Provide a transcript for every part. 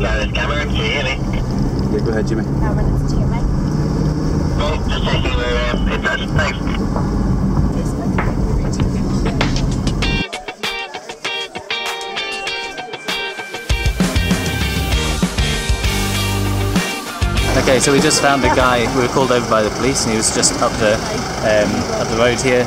Cameron, can you hear me? Yeah, go ahead, Jimmy. Cameron, it's Jimmy. Cool, just checking we're in touch. Thanks. Okay, so we just found a guy. We were called over by the police, and he was just up the road here.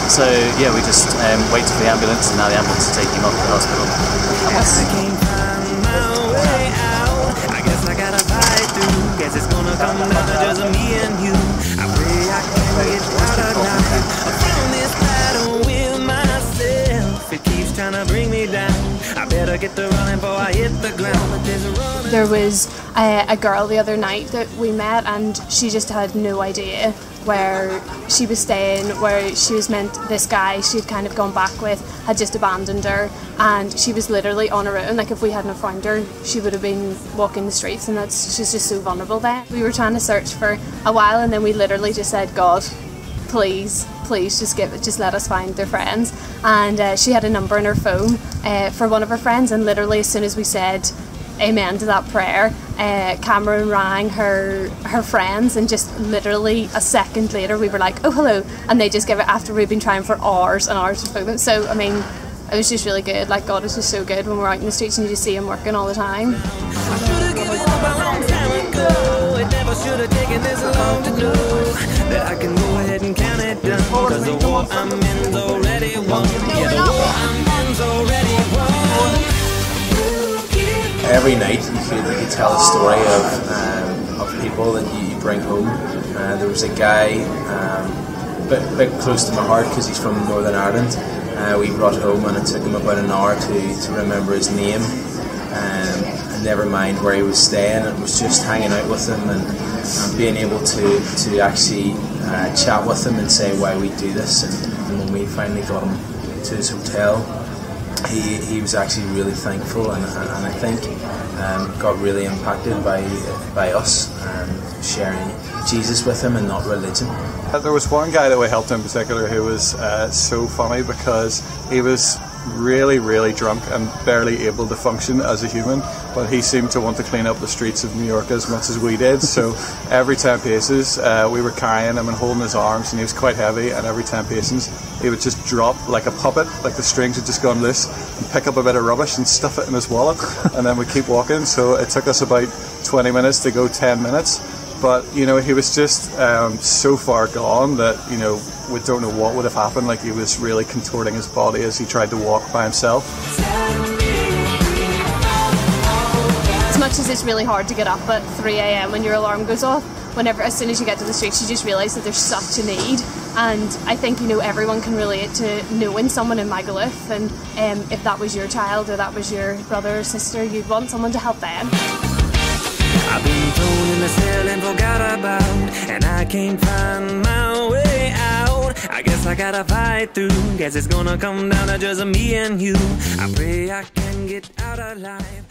So yeah, we just waited for the ambulance, and now the ambulance is taking him off to the hospital. I can't find my way out. I guess I gotta fight through. Guess it's gonna come down to just me and you. I pray I can get out of life. I found this battle with myself. It keeps trying to bring me down. I better get to running before I hit the ground. But there's a running. There was a girl the other night that we met, and she just had no idea where she was staying, where she was meant. This guy she'd kind of gone back with had just abandoned her, and she was literally on her own. Like, if we hadn't found her, she would have been walking the streets, and she's just so vulnerable there. We were trying to search for a while, and then we literally just said, God, please just let us find their friends. And she had a number in her phone for one of her friends, and literally as soon as we said amen to that prayer, Cameron rang her friends, and just literally a second later we were like, oh hello, and they just gave it, after we've been trying for hours and hours to find them. So I mean, it was just really good. Like, God is just so good when we're out in the streets and you just see him working all the time. Should have taken this long to know that I can go ahead and count it down, cause the war I'm in's already won. Yeah, the war I'm in's already won. Every night you feel like you tell a story of people that you bring home. There was a guy bit close to my heart because he's from Northern Ireland. We brought home, and it took him about an hour to remember his name. And never mind where he was staying. It was just hanging out with him and being able to actually chat with him and say why we do this. And when we finally got him to his hotel, he was actually really thankful, and I think got really impacted by us sharing Jesus with him and not religion. There was one guy that we helped in particular who was so funny because he was really drunk and barely able to function as a human, but he seemed to want to clean up the streets of New York as much as we did. So every 10 paces we were carrying him and holding his arms, and he was quite heavy, and every 10 paces he would just drop like a puppet, like the strings had just gone loose, and pick up a bit of rubbish and stuff it in his wallet, and then we'd keep walking. So it took us about 20 minutes to go 10 minutes. But, you know, he was just so far gone that, you know, we don't know what would have happened. Like, he was really contorting his body as he tried to walk by himself. As much as it's really hard to get up at 3 AM when your alarm goes off, as soon as you get to the streets, you just realise that there's such a need. And I think, you know, everyone can relate to knowing someone in Magaluf, and if that was your child or that was your brother or sister, you'd want someone to help them. I've been thrown in the cell and forgot about, and I can't find my way out. I guess I gotta fight through. Guess it's gonna come down to just me and you. I pray I can get out alive.